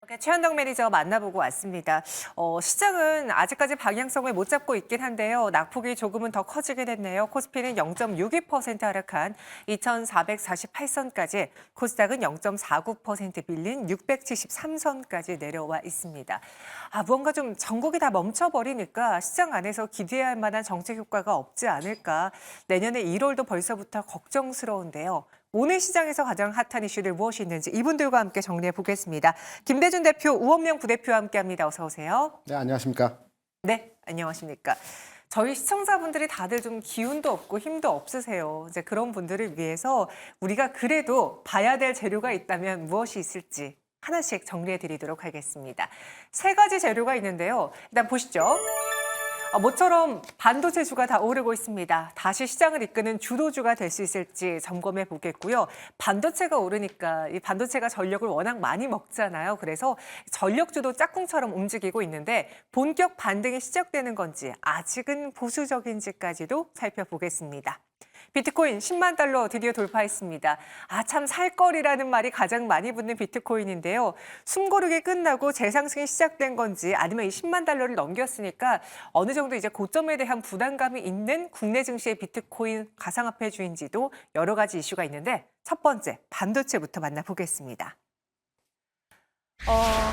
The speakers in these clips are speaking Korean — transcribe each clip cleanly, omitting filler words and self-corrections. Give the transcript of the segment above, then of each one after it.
네, 최현덕 매니저 만나보고 왔습니다. 시장은 아직까지 방향성을 못 잡고 있긴 한데요. 낙폭이 조금은 더 커지게 됐네요. 코스피는 0.62% 하락한 2,448선까지, 코스닥은 0.49% 밀린 673선까지 내려와 있습니다. 무언가 좀 전국이 다 멈춰버리니까 시장 안에서 기대할 만한 정책 효과가 없지 않을까. 내년에 1월도 벌써부터 걱정스러운데요. 오늘 시장에서 가장 핫한 이슈들 무엇이 있는지 이분들과 함께 정리해 보겠습니다. 김대중 대표, 우원명 부대표와 함께합니다. 어서 오세요. 네, 안녕하십니까? 네, 안녕하십니까. 저희 시청자분들이 다들 좀 기운도 없고 힘도 없으세요. 이제 그런 분들을 위해서 우리가 그래도 봐야 될 재료가 있다면 무엇이 있을지 하나씩 정리해 드리도록 하겠습니다. 세 가지 재료가 있는데요. 일단 보시죠. 모처럼 반도체주가 다 오르고 있습니다. 다시 시장을 이끄는 주도주가 될 수 있을지 점검해 보겠고요. 반도체가 오르니까 이 반도체가 전력을 워낙 많이 먹잖아요. 그래서 전력주도 짝꿍처럼 움직이고 있는데 본격 반등이 시작되는 건지 아직은 보수적인지까지도 살펴보겠습니다. 비트코인 10만 달러 드디어 돌파했습니다. 참 살거리라는 말이 가장 많이 붙는 비트코인인데요. 숨고르기 끝나고 재상승이 시작된 건지 아니면 이 10만 달러를 넘겼으니까 어느 정도 이제 고점에 대한 부담감이 있는 국내 증시의 비트코인 가상화폐주인지도 여러 가지 이슈가 있는데 첫 번째, 반도체부터 만나보겠습니다.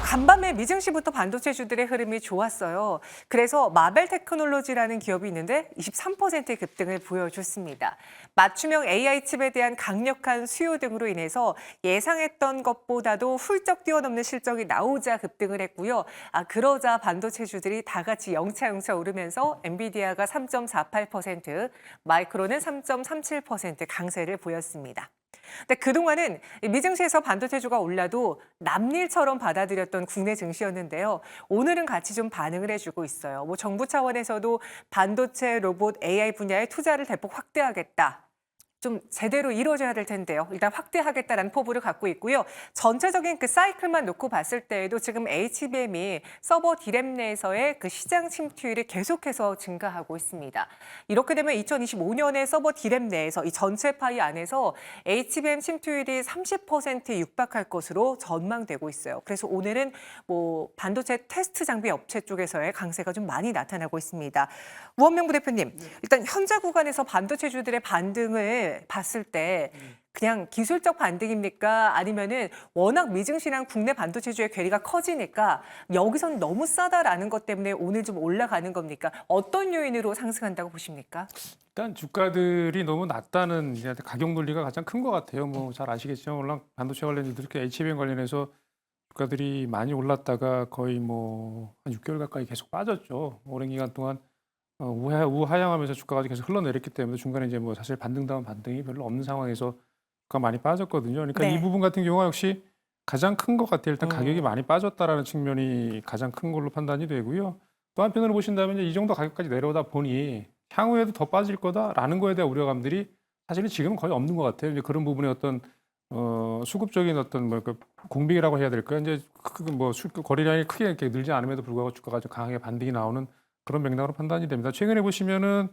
간밤에 미증시부터 반도체주들의 흐름이 좋았어요. 그래서 마벨 테크놀로지라는 기업이 있는데 23%의 급등을 보여줬습니다. 맞춤형 AI 칩에 대한 강력한 수요 등으로 인해서 예상했던 것보다도 훌쩍 뛰어넘는 실적이 나오자 급등을 했고요. 그러자 반도체주들이 다 같이 영차영차 오르면서 엔비디아가 3.48%, 마이크론은 3.37% 강세를 보였습니다. 근데 그동안은 미증시에서 반도체주가 올라도 남일처럼 받아들였던 국내 증시였는데요. 오늘은 같이 좀 반응을 해주고 있어요. 정부 차원에서도 반도체, 로봇, AI 분야에 투자를 대폭 확대하겠다. 좀 제대로 이루어져야 될 텐데요. 일단 확대하겠다라는 포부를 갖고 있고요. 전체적인 그 사이클만 놓고 봤을 때에도 지금 HBM이 서버 디램 내에서의 그 시장 침투율이 계속해서 증가하고 있습니다. 이렇게 되면 2025년에 서버 디램 내에서 이 전체 파이 안에서 HBM 침투율이 30%에 육박할 것으로 전망되고 있어요. 그래서 오늘은 반도체 테스트 장비 업체 쪽에서의 강세가 좀 많이 나타나고 있습니다. 우원명 부대표님, 일단 현재 구간에서 반도체주들의 반등을 봤을 때 그냥 기술적 반등입니까? 아니면은 워낙 미증시랑 국내 반도체주의 괴리가 커지니까 여기선 너무 싸다라는 것 때문에 오늘 좀 올라가는 겁니까? 어떤 요인으로 상승한다고 보십니까? 일단 주가들이 너무 낮다는 이제 가격 논리가 가장 큰 것 같아요. 잘 아시겠지만 워낙 반도체 관련주들 특히 HBM 관련해서 주가들이 많이 올랐다가 거의 한 6개월 가까이 계속 빠졌죠. 오랜 기간 동안 우하향하면서 주가가 계속 흘러내렸기 때문에 중간에 이제 사실 반등다운 반등이 별로 없는 상황에서 주가 많이 빠졌거든요. 그러니까 네. 이 부분 같은 경우가 역시 가장 큰 것 같아요. 일단 가격이 많이 빠졌다라는 측면이 가장 큰 걸로 판단이 되고요. 또 한편으로 보신다면 이제 이 정도 가격까지 내려오다 보니 향후에도 더 빠질 거다라는 거에 대한 우려감들이 사실은 지금은 거의 없는 것 같아요. 이제 그런 부분의 어떤 수급적인 어떤 공백이라고 해야 될까요? 이제 거래량이 크게 이렇게 늘지 않음에도 불구하고 주가가 좀 강하게 반등이 나오는 그런 맥락으로 판단이 됩니다. 최근에 보시면은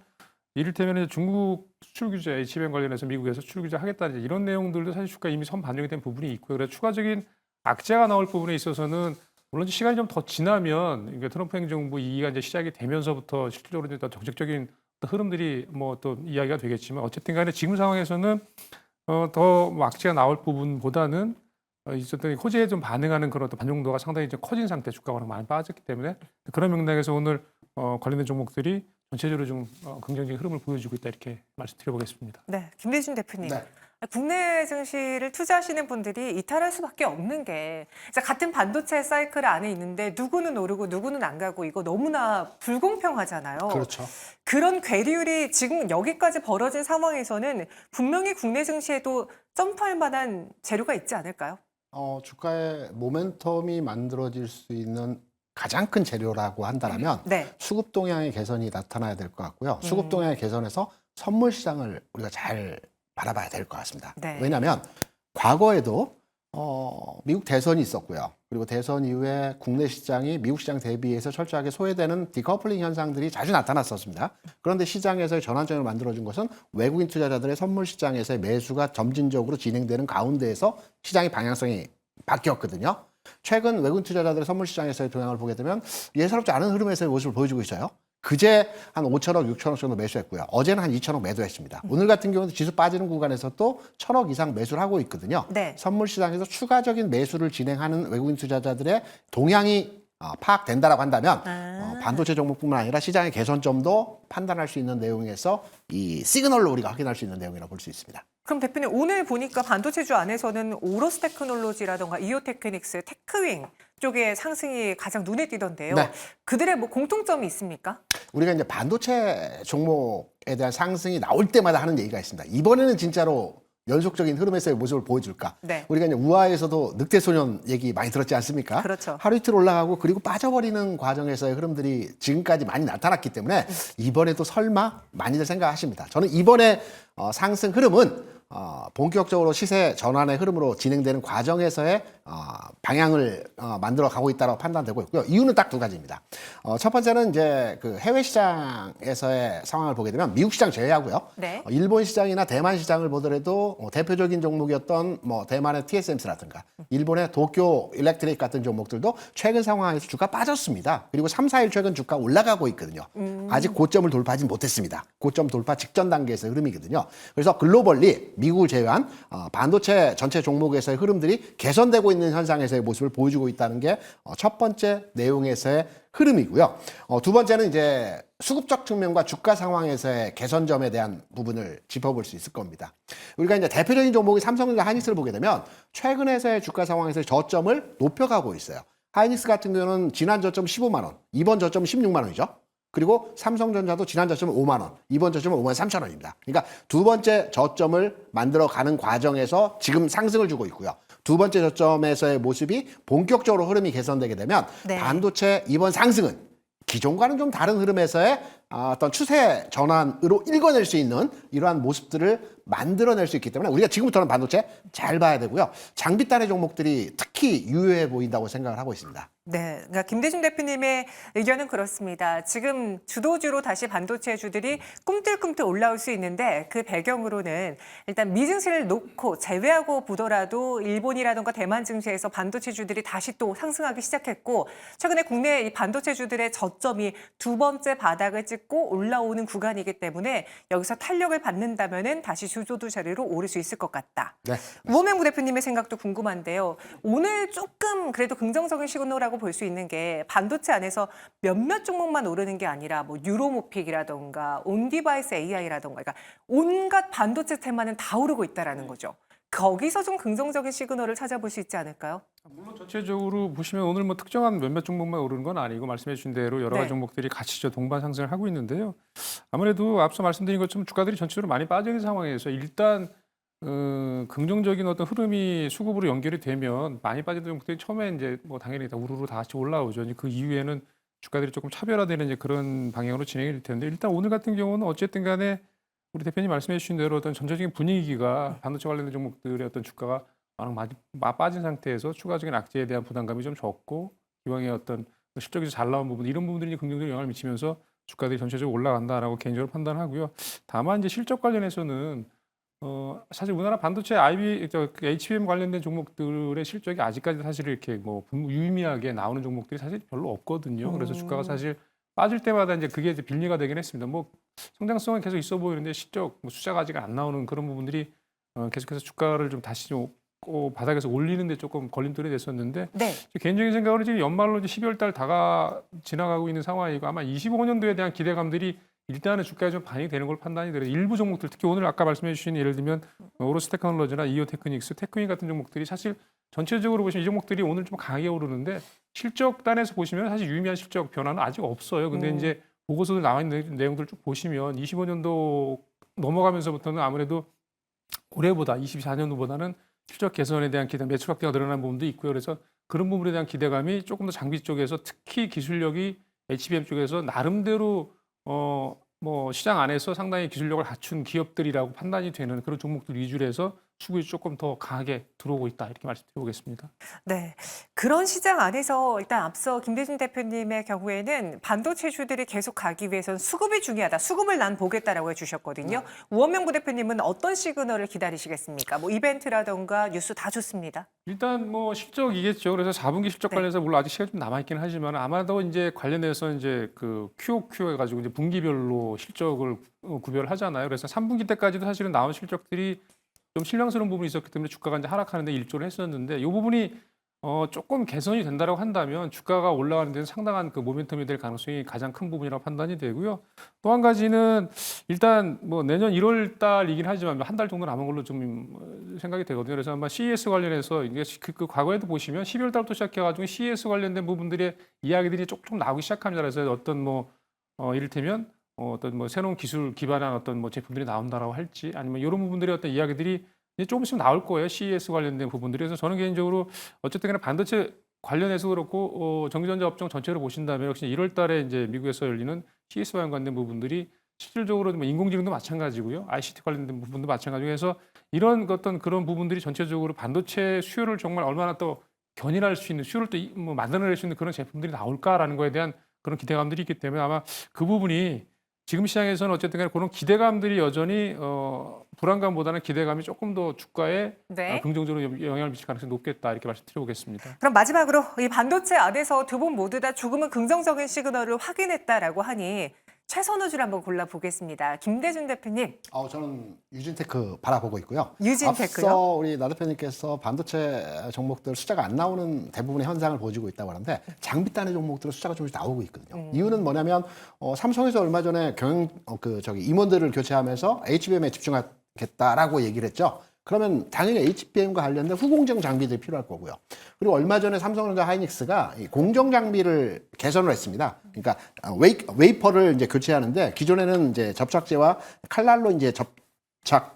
이를테면 이제 중국 수출 규제, HBM 관련해서 미국에서 수출 규제 하겠다는 이런 내용들도 사실 주가에 이미 선 반영이 된 부분이 있고요. 그래서 추가적인 악재가 나올 부분에 있어서는 물론 시간이 좀 더 지나면 트럼프 행정부 2기가 이제 시작이 되면서부터 실질적으로 이제 정책적인 흐름들이 또 이야기가 되겠지만 어쨌든 간에 지금 상황에서는 더 악재가 나올 부분보다는 있었던 호재에 좀 반응하는 그런 어떤 반영도가 상당히 좀 커진 상태, 주가가 많이 빠졌기 때문에 그런 맥락에서 오늘 관련된 종목들이 전체적으로 좀 긍정적인 흐름을 보여주고 있다 이렇게 말씀드려보겠습니다. 네, 김대중 대표님. 네. 국내 증시를 투자하시는 분들이 이탈할 수밖에 없는 게 같은 반도체 사이클 안에 있는데 누구는 오르고 누구는 안 가고 이거 너무나 불공평하잖아요. 그렇죠. 그런 괴리율이 지금 여기까지 벌어진 상황에서는 분명히 국내 증시에도 점프할 만한 재료가 있지 않을까요? 주가의 모멘텀이 만들어질 수 있는 가장 큰 재료라고 한다면 네. 수급 동향의 개선이 나타나야 될 것 같고요. 수급 동향의 개선에서 선물 시장을 우리가 잘 바라봐야 될 것 같습니다. 네. 왜냐하면 과거에도 미국 대선이 있었고요. 그리고 대선 이후에 국내 시장이 미국 시장 대비해서 철저하게 소외되는 디커플링 현상들이 자주 나타났었습니다. 그런데 시장에서의 전환점을 만들어준 것은 외국인 투자자들의 선물 시장에서의 매수가 점진적으로 진행되는 가운데에서 시장의 방향성이 바뀌었거든요. 최근 외국인 투자자들의 선물 시장에서의 동향을 보게 되면 예사롭지 않은 흐름에서의 모습을 보여주고 있어요. 그제 한 5천억, 6천억 정도 매수했고요. 어제는 한 2천억 매도했습니다. 오늘 같은 경우는 지수 빠지는 구간에서 또 1천억 이상 매수를 하고 있거든요. 네. 선물 시장에서 추가적인 매수를 진행하는 외국인 투자자들의 동향이 파악된다라고 한다면 반도체 종목뿐만 아니라 시장의 개선점도 판단할 수 있는 내용에서 이 시그널로 우리가 확인할 수 있는 내용이라고 볼 수 있습니다. 그럼 대표님 오늘 보니까 반도체주 안에서는 오로스 테크놀로지라던가 이오테크닉스, 테크윙 쪽의 상승이 가장 눈에 띄던데요. 네. 그들의 뭐 공통점이 있습니까? 우리가 이제 반도체 종목에 대한 상승이 나올 때마다 하는 얘기가 있습니다. 이번에는 진짜로 연속적인 흐름에서의 모습을 보여줄까? 네. 우리가 이제 우아에서도 늑대소년 얘기 많이 들었지 않습니까? 그렇죠. 하루 이틀 올라가고 그리고 빠져버리는 과정에서의 흐름들이 지금까지 많이 나타났기 때문에 이번에도 설마 많이들 생각하십니다. 저는 이번에 상승 흐름은 본격적으로 시세 전환의 흐름으로 진행되는 과정에서의 방향을 만들어 가고 있다고 판단되고 있고요. 이유는 딱 두 가지입니다. 첫 번째는 이제 그 해외 시장에서의 상황을 보게 되면 미국 시장 제외하고요. 네. 일본 시장이나 대만 시장을 보더라도 대표적인 종목이었던 뭐 대만의 TSMC라든가 일본의 도쿄 일렉트릭 같은 종목들도 최근 상황에서 주가 빠졌습니다. 그리고 3, 4일 최근 주가 올라가고 있거든요. 아직 고점을 돌파하지 못했습니다. 고점 돌파 직전 단계에서의 흐름이거든요. 그래서 글로벌리 미국을 제외한 반도체 전체 종목에서의 흐름들이 개선되고 있는 현상에서의 모습을 보여주고 있다는 게 첫 번째 내용에서의 흐름이고요. 두 번째는 이제 수급적 측면과 주가 상황에서의 개선점에 대한 부분을 짚어볼 수 있을 겁니다. 우리가 이제 대표적인 종목이 삼성전자 하이닉스를 보게 되면 최근에서의 주가 상황에서의 저점을 높여가고 있어요. 하이닉스 같은 경우는 지난 저점 15만 원, 이번 저점 16만 원이죠. 그리고 삼성전자도 지난 저점은 5만 원, 이번 저점은 5만 3천 원입니다. 그러니까 두 번째 저점을 만들어가는 과정에서 지금 상승을 주고 있고요. 두 번째 저점에서의 모습이 본격적으로 흐름이 개선되게 되면 네. 반도체 이번 상승은 기존과는 좀 다른 흐름에서의 어떤 추세 전환으로 읽어낼 수 있는 이러한 모습들을 만들어낼 수 있기 때문에 우리가 지금부터는 반도체 잘 봐야 되고요. 장비단의 종목들이 특히 유효해 보인다고 생각을 하고 있습니다. 네, 그러니까 김대중 대표님의 의견은 그렇습니다. 지금 주도주로 다시 반도체주들이 꿈틀꿈틀 올라올 수 있는데 그 배경으로는 일단 미증시를 놓고 제외하고 보더라도 일본이라든가 대만 증시에서 반도체주들이 다시 또 상승하기 시작했고 최근에 국내 이 반도체주들의 저점이 두 번째 바닥을 찍고 올라오는 구간이기 때문에 여기서 탄력을 받는다면은 다시 주도주 자리로 오를 수 있을 것 같다. 네. 우호명구 대표님의 생각도 궁금한데요. 오늘 조금 그래도 긍정적인 시그널이라고 볼 수 있는 게 반도체 안에서 몇몇 종목만 오르는 게 아니라 뭐 뉴로모픽이라던가 온디바이스 AI라던가 그러니까 온갖 반도체 테마는 다 오르고 있다라는 거죠. 거기서 좀 긍정적인 시그널을 찾아볼 수 있지 않을까요? 물론 전체적으로 보시면 오늘 뭐 특정한 몇몇 종목만 오르는 건 아니고 말씀해 주신 대로 여러 가지 네. 종목들이 같이 동반 상승을 하고 있는데요. 아무래도 앞서 말씀드린 것처럼 주가들이 전체적으로 많이 빠져 있는 상황에서 일단 긍정적인 어떤 흐름이 수급으로 연결이 되면 많이 빠진 종목들이 처음에 이제 뭐 당연히 다 우르르 다 같이 올라오죠. 이제 그 이후에는 주가들이 조금 차별화되는 이제 그런 방향으로 진행이 될 텐데 일단 오늘 같은 경우는 어쨌든 간에 우리 대표님 말씀해 주신 대로 어떤 전체적인 분위기가 반도체 관련된 종목들의 어떤 주가가 많이 빠진 상태에서 추가적인 악재에 대한 부담감이 좀 적고 기왕의 어떤 실적이 잘 나온 부분 이런 부분들이 긍정적인 영향을 미치면서 주가들이 전체적으로 올라간다라고 개인적으로 판단하고요. 다만 이제 실적 관련해서는 사실 우리나라 반도체 HBM 관련된 종목들의 실적이 아직까지 사실 이렇게 뭐 유의미하게 나오는 종목들이 사실 별로 없거든요. 그래서 주가가 사실 빠질 때마다 이제 그게 이제 빌미가 되긴 했습니다. 뭐 성장성은 계속 있어 보이는데 실적 뭐 숫자가 아직 안 나오는 그런 부분들이 계속해서 주가를 좀 다시 좀 바닥에서 올리는데 조금 걸림돌이 됐었는데 네. 개인적인 생각으로 지금 연말로 이제 12월 달 다가 지나가고 있는 상황이고 아마 25년도에 대한 기대감들이 일단은 주가에 좀 반영이 되는 걸 판단이 돼요. 일부 종목들 특히 오늘 아까 말씀해 주신 예를 들면 오로스 테크놀로지나 이오테크닉스, 테크윙 같은 종목들이 사실 전체적으로 보시면 이 종목들이 오늘 좀 강하게 오르는데 실적단에서 보시면 사실 유의미한 실적 변화는 아직 없어요. 근데 이제 보고서들 나와 있는 내용들 쭉 보시면 25년도 넘어가면서부터는 아무래도 올해보다 24년도보다는 실적 개선에 대한 기대, 매출 확대가 늘어난 부분도 있고요. 그래서 그런 부분에 대한 기대감이 조금 더 장비 쪽에서 특히 기술력이 HBM 쪽에서 나름대로 뭐 시장 안에서 상당히 기술력을 갖춘 기업들이라고 판단이 되는 그런 종목들 위주로 해서 수급이 조금 더 강하게 들어오고 있다 이렇게 말씀드려보겠습니다. 네. 그런 시장 안에서 일단 앞서 김대중 대표님의 경우에는 반도체주들이 계속 가기 위해서는 수급이 중요하다. 수급을 난 보겠다라고 해주셨거든요. 우원명 부대표님은 어떤 시그널을 기다리시겠습니까? 뭐 이벤트라던가 뉴스 다 좋습니다. 일단 뭐 실적이겠죠. 그래서 4분기 실적 네. 관련해서 물론 아직 시간이 좀 남아있긴 하지만 아마도 이제 관련해서 이제 그 QOQ 해가지고 이제 분기별로 실적을 구별하잖아요. 그래서 3분기 때까지도 사실은 나온 실적들이 좀 실망스러운 부분이 있었기 때문에 주가가 이제 하락하는데 일조를 했었는데 이 부분이 조금 개선이 된다라고 한다면 주가가 올라가는 데는 상당한 그 모멘텀이 될 가능성이 가장 큰 부분이라고 판단이 되고요. 또 한 가지는 일단 뭐 내년 1월 달이긴 하지만 한 달 정도 남은 걸로 좀 생각이 되거든요. 그래서 아마 CES 관련해서 이게 그 과거에도 보시면 12월 달부터 시작해가지고 CES 관련된 부분들의 이야기들이 조금 나오기 시작합니다. 그래서 어떤 뭐 이를테면 어떤 뭐 새로운 기술 기반한 어떤 뭐 제품들이 나온다라고 할지 아니면 이런 부분들의 어떤 이야기들이 이제 조금씩 나올 거예요. CES 관련된 부분들이. 그래서 저는 개인적으로 어쨌든 간에 반도체 관련해서 그렇고 전기전자 업종 전체로 보신다면 역시 1월 달에 이제 미국에서 열리는 CES와 연관된 부분들이 실질적으로 뭐 인공지능도 마찬가지고요. ICT 관련된 부분도 마찬가지고 해서 이런 어떤 그런 부분들이 전체적으로 반도체 수요를 정말 얼마나 또 견인할 수 있는 수요를 또 뭐 만들어낼 수 있는 그런 제품들이 나올까라는 거에 대한 그런 기대감들이 있기 때문에 아마 그 부분이 지금 시장에서는 어쨌든 간에 그런 기대감들이 여전히 불안감보다는 기대감이 조금 더 주가에 네. 긍정적으로 영향을 미칠 가능성이 높겠다 이렇게 말씀드려보겠습니다. 그럼 마지막으로 이 반도체 안에서 두 분 모두 다 조금은 긍정적인 시그널을 확인했다라고 하니 최선호주를 한번 골라보겠습니다. 김대중 대표님. 저는 유진테크 바라보고 있고요. 유진테크요? 앞서 우리 나 대표님께서 반도체 종목들 숫자가 안 나오는 대부분의 현상을 보여주고 있다고 하는데 장비단의 종목들은 숫자가 조금씩 나오고 있거든요. 이유는 뭐냐면 삼성에서 얼마 전에 임원들을 교체하면서 HBM에 집중하겠다라고 얘기를 했죠. 그러면 당연히 HBM과 관련된 후공정 장비들이 필요할 거고요. 그리고 얼마 전에 삼성전자 하이닉스가 이 공정 장비를 개선을 했습니다. 그러니까 웨이퍼를 이제 교체하는데 기존에는 이제 접착제와 칼날로 이제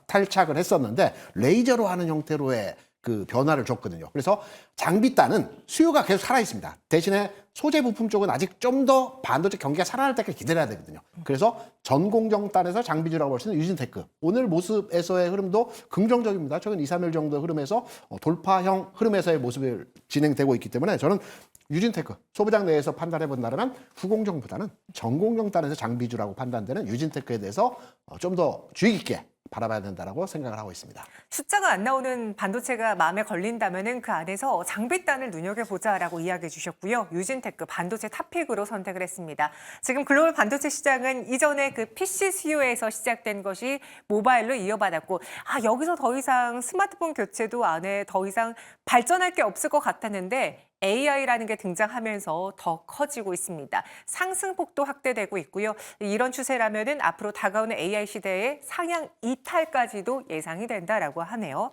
탈착을 했었는데 레이저로 하는 형태로의 그 변화를 줬거든요. 그래서 장비단은 수요가 계속 살아 있습니다. 대신에 소재 부품 쪽은 아직 좀 더 반도체 경기가 살아날 때까지 기다려야 되거든요. 그래서 전공정단에서 장비주라고 볼 수 있는 유진테크. 오늘 모습에서의 흐름도 긍정적입니다. 최근 2, 3일 정도 흐름에서 돌파형 흐름에서의 모습이 진행되고 있기 때문에 저는 유진테크 소부장 내에서 판단해 본다면 후공정보다는 전공정단에서 장비주라고 판단되는 유진테크에 대해서 좀 더 주의 깊게 바라봐야 된다라고 생각을 하고 있습니다. 숫자가 안 나오는 반도체가 마음에 걸린다면은 그 안에서 장비단을 눈여겨보자라고 이야기해 주셨고요. 유진테크 반도체 탑픽으로 선택을 했습니다. 지금 글로벌 반도체 시장은 이전에 그 PC 수요에서 시작된 것이 모바일로 이어받았고 여기서 더 이상 스마트폰 교체도 안에 더 이상 발전할 게 없을 것 같았는데 AI라는 게 등장하면서 더 커지고 있습니다. 상승폭도 확대되고 있고요. 이런 추세라면은 앞으로 다가오는 AI 시대의 상향 이탈까지도 예상이 된다라고 하네요.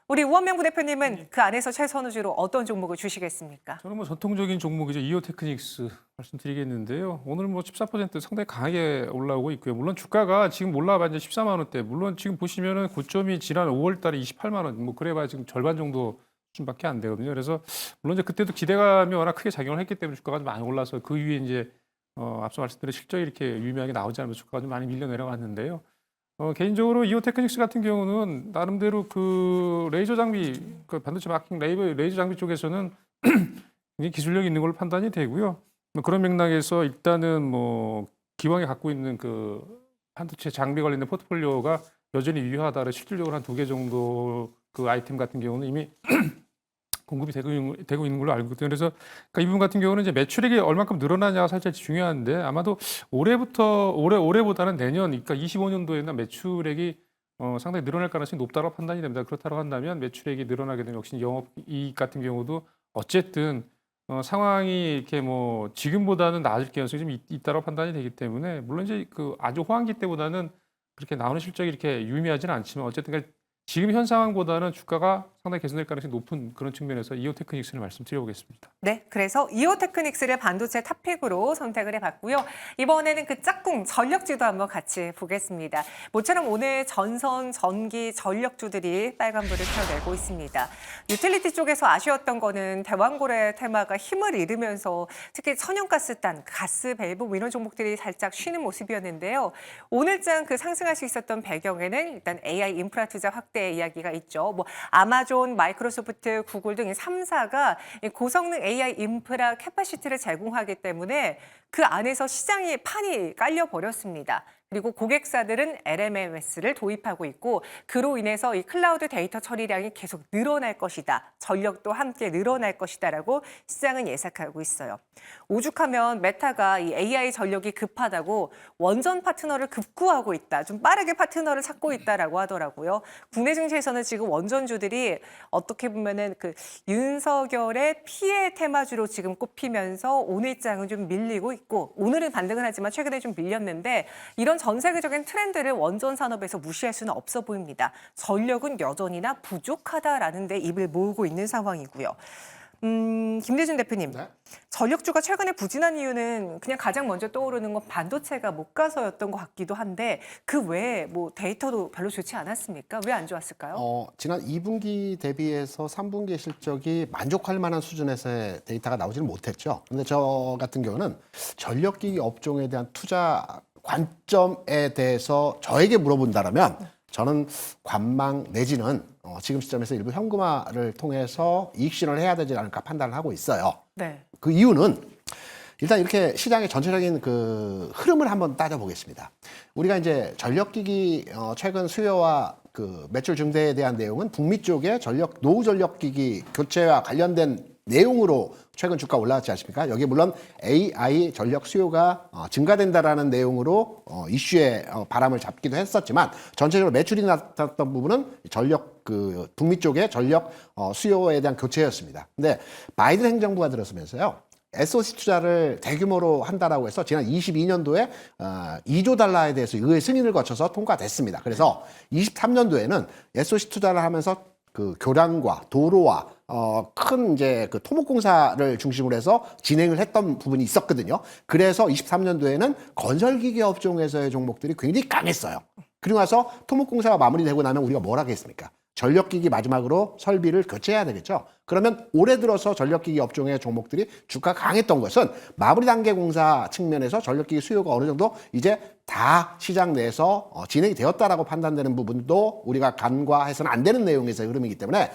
우리 우원명 부대표님은 그 안에서 최선우주로 어떤 종목을 주시겠습니까? 저는 뭐 전통적인 종목이죠. 이오테크닉스 말씀드리겠는데요. 오늘 뭐 14% 상당히 강하게 올라오고 있고요. 물론 주가가 지금 올라와 이제 14만 원대. 물론 지금 보시면은 고점이 지난 5월 달에 28만 원. 뭐 그래봐야 지금 절반 정도 수준밖에 안 되거든요. 그래서 물론 이제 그때도 기대감이 워낙 크게 작용을 했기 때문에 주가가 좀 많이 올라서 그 위에 이제 앞서 말씀드린 실적이 이렇게 유의미하게 나오지 않으면서 주가가 좀 많이 밀려 내려갔는데요. 개인적으로 이오테크닉스 같은 경우는 나름대로 그 레이저 장비, 그 반도체 마킹 레이저 장비 쪽에서는 굉장히 기술력이 있는 걸로 판단이 되고요. 뭐 그런 맥락에서 일단은 뭐 기왕에 갖고 있는 그 반도체 장비 관련된 포트폴리오가 여전히 유효하다. 실질적으로 한 2개 정도 그 아이템 같은 경우는 이미 공급이 되고 있는 걸로 알고 있거든요. 그래서 그러니까 이 부분 같은 경우는 이제 매출액이 얼마큼 늘어나냐가 살짝 중요한데 아마도 올해보다는 내년, 그러니까 25년도에는 매출액이 상당히 늘어날 가능성이 높다고 판단이 됩니다. 그렇다고 한다면 매출액이 늘어나게 되면 역시 영업이익 같은 경우도 어쨌든 상황이 이렇게 뭐 지금보다는 나아질 가능성이 좀 있다고 판단이 되기 때문에 물론 이제 그 아주 호황기 때보다는 그렇게 나오는 실적이 이렇게 유의미하지는 않지만 어쨌든 지금 현 상황보다는 주가가 상당히 개선될 가능성이 높은 그런 측면에서 이오 테크닉스를 말씀드려보겠습니다. 네, 그래서 이오 테크닉스를 반도체 탑픽으로 선택을 해봤고요. 이번에는 그 짝꿍 전력주도 한번 같이 보겠습니다. 모처럼 오늘 전선, 전기, 전력주들이 빨간불을 켜내고 있습니다. 유틸리티 쪽에서 아쉬웠던 거는 대왕고래 테마가 힘을 잃으면서 특히 천연가스단, 가스 밸브 이런 종목들이 살짝 쉬는 모습이었는데요. 오늘장 그 상승할 수 있었던 배경에는 일단 AI 인프라 투자 확대 이야기가 있죠. 뭐 아마존, 마이크로소프트, 구글 등 이 3사가 고성능 AI 인프라 캐파시티를 제공하기 때문에 그 안에서 시장이 판이 깔려 버렸습니다. 그리고 고객사들은 LMS를 도입하고 있고 그로 인해서 이 클라우드 데이터 처리량이 계속 늘어날 것이다. 전력도 함께 늘어날 것이다라고 시장은 예상하고 있어요. 오죽하면 메타가 이 AI 전력이 급하다고 원전 파트너를 급구하고 있다. 좀 빠르게 파트너를 찾고 있다라고 하더라고요. 국내 증시에서는 지금 원전주들이 어떻게 보면은 그 윤석열의 피해 테마주로 지금 꼽히면서 오늘장은 좀 밀리고 있고 오늘은 반등은 하지만 최근에 좀 밀렸는데 이런 전 세계적인 트렌드를 원전 산업에서 무시할 수는 없어 보입니다. 전력은 여전히나 부족하다라는 데 입을 모으고 있는 상황이고요. 김대중 대표님, 네. 전력주가 최근에 부진한 이유는 그냥 가장 먼저 떠오르는 건 반도체가 못 가서였던 것 같기도 한데 그 외에 뭐 데이터도 별로 좋지 않았습니까? 왜 안 좋았을까요? 지난 2분기 대비해서 3분기 실적이 만족할 만한 수준에서의 데이터가 나오지는 못했죠. 근데 저 같은 경우는 전력기기 업종에 대한 투자 관점에 대해서 저에게 물어본다라면 저는 관망 내지는 지금 시점에서 일부 현금화를 통해서 이익 실현을 해야 되지 않을까 판단을 하고 있어요. 네. 그 이유는 일단 이렇게 시장의 전체적인 그 흐름을 한번 따져보겠습니다. 우리가 이제 전력기기 최근 수요와 그 매출 증대에 대한 내용은 북미 쪽의 노후 전력기기 교체와 관련된 내용으로 최근 주가 올라왔지 않습니까? 여기 물론 AI 전력 수요가 증가된다라는 내용으로 이슈의 바람을 잡기도 했었지만 전체적으로 매출이 나타났던 부분은 전력 그 북미 쪽의 전력 수요에 대한 교체였습니다. 근데 바이든 행정부가 들어서면서요. SOC 투자를 대규모로 한다라고 해서 지난 22년도에 2조 달러에 대해서 의회 승인을 거쳐서 통과됐습니다. 그래서 23년도에는 SOC 투자를 하면서 그 교량과 도로와 큰 이제 그 토목공사를 중심으로 해서 진행을 했던 부분이 있었거든요. 그래서 23년도에는 건설기계 업종에서의 종목들이 굉장히 강했어요. 그리고 나서 토목공사가 마무리되고 나면 우리가 뭘 하겠습니까? 전력기기 마지막으로 설비를 교체해야 되겠죠. 그러면 올해 들어서 전력기기 업종의 종목들이 주가가 강했던 것은 마무리 단계 공사 측면에서 전력기기 수요가 어느 정도 이제 다 시장 내에서 진행이 되었다라고 판단되는 부분도 우리가 간과해서는 안 되는 내용에서의 흐름이기 때문에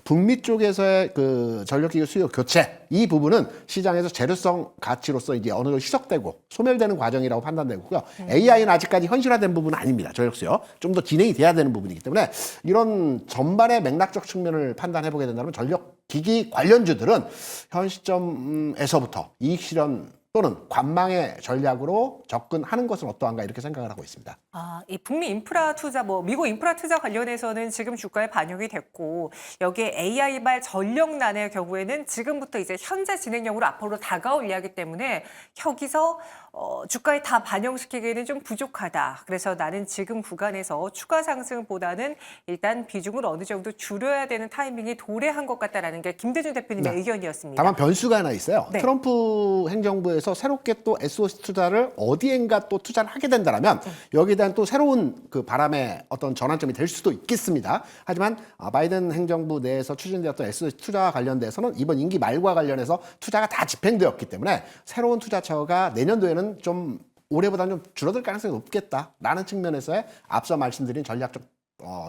북미 쪽에서의 그 전력기기 수요 교체 이 부분은 시장에서 재료성 가치로서 이제 어느 정도 희석되고 소멸되는 과정이라고 판단되고요. AI는 아직까지 현실화된 부분은 아닙니다. 전력 수요 좀 더 진행이 돼야 되는 부분이기 때문에 이런 전반의 맥락적 측면을 판단해 보게 된다면 전력기기 관련주들은 현 시점에서부터 이익 실현 또는 관망의 전략으로 접근하는 것은 어떠한가 이렇게 생각을 하고 있습니다. 이 북미 인프라 투자, 미국 인프라 투자 관련해서는 지금 주가에 반영이 됐고 여기에 AI발 전력난의 경우에는 지금부터 이제 현재 진행형으로 앞으로 다가올 이야기 때문에 여기서 주가에 다 반영시키기에는 좀 부족하다. 그래서 나는 지금 구간에서 추가 상승보다는 일단 비중을 어느 정도 줄여야 되는 타이밍이 도래한 것 같다라는 게 김대중 대표님의 의견이었습니다. 다만 변수가 하나 있어요. 네. 트럼프 행정부에서 새롭게 또 SOC 투자를 어디엔가 또 투자를 하게 된다면 여기에 대한 또 새로운 그 바람의 어떤 전환점이 될 수도 있겠습니다. 하지만 바이든 행정부 내에서 추진되었던 SOC 투자와 관련돼서는 이번 임기 말과 관련해서 투자가 다 집행되었기 때문에 새로운 투자처가 내년도에는 좀 올해보다는 좀 줄어들 가능성이 높겠다라는 측면에서의 앞서 말씀드린 전략적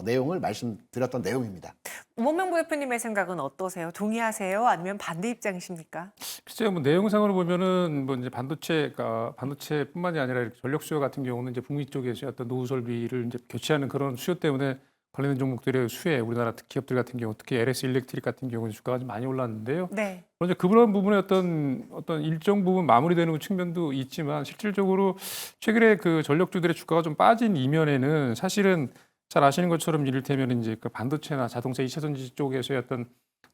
내용을 말씀드렸던 내용입니다. 우원명 대표님의 생각은 어떠세요? 동의하세요? 아니면 반대 입장이십니까? 글쎄요, 뭐 내용상으로 보면은 뭐 이제 반도체뿐만이 아니라 이렇게 전력 수요 같은 경우는 이제 북미 쪽에서 어떤 노후 설비를 이제 교체하는 그런 수요 때문에 관련된 종목들의 수혜, 우리나라 기업들 같은 경우, 특히 LS 일렉트릭 같은 경우는 주가가 좀 많이 올랐는데요. 네. 그런 그런 부분에 어떤 일정 부분 마무리되는 측면도 있지만 실질적으로 최근에 그 전력주들의 주가가 좀 빠진 이면에는 사실은 잘 아시는 것처럼 이를테면 이제 그 반도체나 자동차 2차 전지 쪽에서의 어떤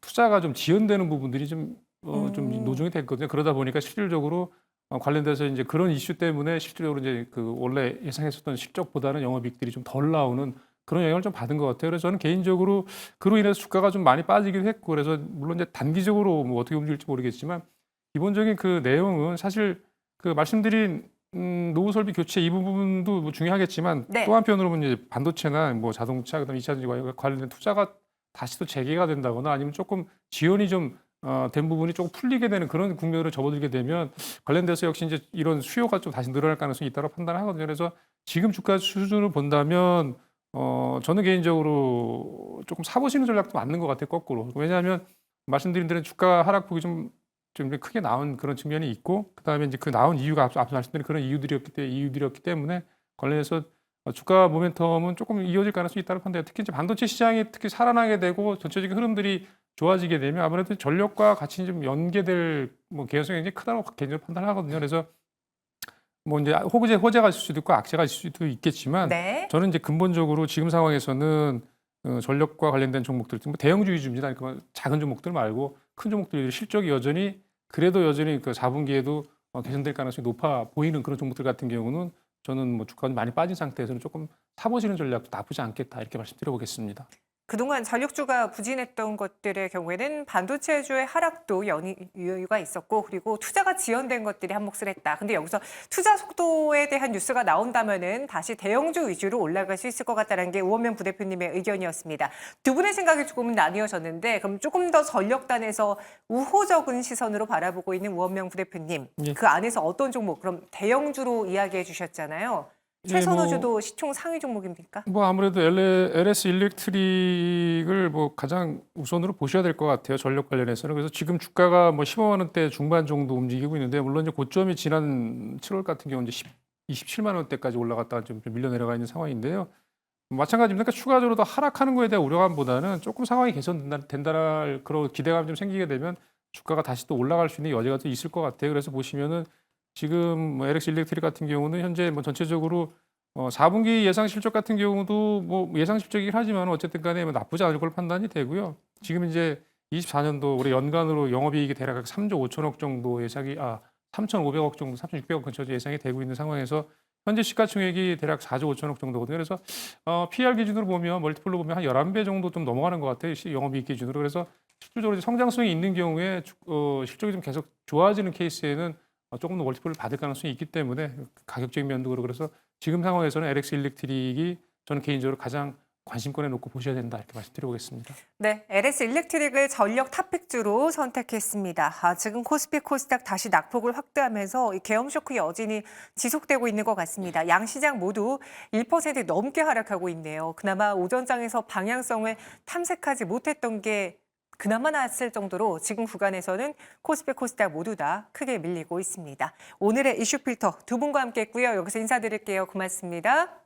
투자가 좀 지연되는 부분들이 좀 노정이 됐거든요. 그러다 보니까 실질적으로 관련돼서 이제 그런 이슈 때문에 실질적으로 이제 그 원래 예상했었던 실적보다는 영업이익들이 좀 덜 나오는 그런 영향을 좀 받은 것 같아요. 그래서 저는 개인적으로 그로 인해서 주가가 좀 많이 빠지기도 했고 그래서 물론 이제 단기적으로 뭐 어떻게 움직일지 모르겠지만 기본적인 그 내용은 사실 그 말씀드린 노후 설비 교체 이 부분도 뭐 중요하겠지만 네. 또 한편으로 보면 이제 반도체나 뭐 자동차 그다음 2차 전지 관련된 투자가 다시 또 재개가 된다거나 아니면 조금 지연이 좀 된 부분이 조금 풀리게 되는 그런 국면으로 접어들게 되면 관련돼서 역시 이제 이런 수요가 좀 다시 늘어날 가능성이 있다고 판단하거든요. 그래서 지금 주가 수준을 본다면 저는 개인적으로 조금 사보시는 전략도 맞는 것 같아요. 거꾸로. 왜냐하면 말씀드린 대로 주가 하락폭이 좀 크게 나온 그런 측면이 있고 그다음에 이제 그 나온 이유가 앞서 말씀드린 그런 이유들이었기 때문에 관련해서 주가 모멘텀은 조금 이어질 가능성이 있다고 판단해요. 특히 이제 반도체 시장이 특히 살아나게 되고 전체적인 흐름들이 좋아지게 되면 아무래도 전력과 같이 좀 연계될 뭐 개연성이 굉장히 크다고 개인적으로 판단하거든요. 그래서 뭐 이제 호재가 있을 수도 있고 악재가 있을 수도 있겠지만 네. 저는 이제 근본적으로 지금 상황에서는 전력과 관련된 종목들, 뭐 대형주 위주입니다. 그러니까 작은 종목들 말고 큰 종목들이 실적이 여전히 그 4분기에도 개선될 가능성이 높아 보이는 그런 종목들 같은 경우는 저는 뭐 주가가 많이 빠진 상태에서는 조금 사보시는 전략도 나쁘지 않겠다 이렇게 말씀드려보겠습니다. 그동안 전력주가 부진했던 것들의 경우에는 반도체주의 하락도 이유가 있었고 그리고 투자가 지연된 것들이 한몫을 했다. 근데 여기서 투자 속도에 대한 뉴스가 나온다면은 다시 대형주 위주로 올라갈 수 있을 것 같다는 게 우원명 부대표님의 의견이었습니다. 두 분의 생각이 조금 나뉘어졌는데 그럼 조금 더 전력단에서 우호적인 시선으로 바라보고 있는 우원명 부대표님. 예. 그 안에서 어떤 종목, 그럼 대형주로 이야기해 주셨잖아요. 예, 최선호주도 시총 상위 종목입니까? 뭐 아무래도 LS 일렉트릭을 뭐 가장 우선으로 보셔야 될 것 같아요. 전력 관련해서는. 그래서 지금 주가가 뭐 15만 원대 중반 정도 움직이고 있는데 물론 이제 고점이 지난 7월 같은 경우 이제 27만 원대까지 올라갔다가 좀 밀려 내려가 있는 상황인데요. 마찬가지입니다. 그러니까 추가적으로 더 하락하는 거에 대한 우려감보다는 조금 상황이 개선된다는 그런 기대감이 좀 생기게 되면 주가가 다시 또 올라갈 수 있는 여지가 또 있을 것 같아요. 그래서 보시면은 지금 뭐 LS 일렉트릭 같은 경우는 현재 뭐 전체적으로 4분기 예상 실적 같은 경우도 뭐 예상 실적이긴 하지만 어쨌든 간에 뭐 나쁘지 않을 걸로 판단이 되고요. 지금 이제 24년도 올해 연간으로 영업이익이 대략 3조 5천억 정도 예상이 3,500억 정도, 3,600억 근처 예상이 되고 있는 상황에서 현재 시가총액이 대략 4조 5천억 정도거든요. 그래서 PER 기준으로 보면 멀티플로 보면 한 11배 정도 좀 넘어가는 것 같아요. 영업이익 기준으로. 그래서 실질적으로 성장성이 있는 경우에 실적이 좀 계속 좋아지는 케이스에는 조금 더 멀티플을 받을 가능성이 있기 때문에 가격적인 면도 그렇고 그래서 지금 상황에서는 LX 일렉트릭이 저는 개인적으로 가장 관심권에 놓고 보셔야 된다 이렇게 말씀드려보겠습니다. 네, LS 일렉트릭을 전력 탑픽주로 선택했습니다. 지금 코스피 코스닥 다시 낙폭을 확대하면서 이 계엄 쇼크 여진이 지속되고 있는 것 같습니다. 양 시장 모두 1% 넘게 하락하고 있네요. 그나마 오전장에서 방향성을 탐색하지 못했던 게 그나마 나았을 정도로 지금 구간에서는 코스피 코스닥 모두 다 크게 밀리고 있습니다. 오늘의 이슈 필터 두 분과 함께 했고요. 여기서 인사드릴게요. 고맙습니다.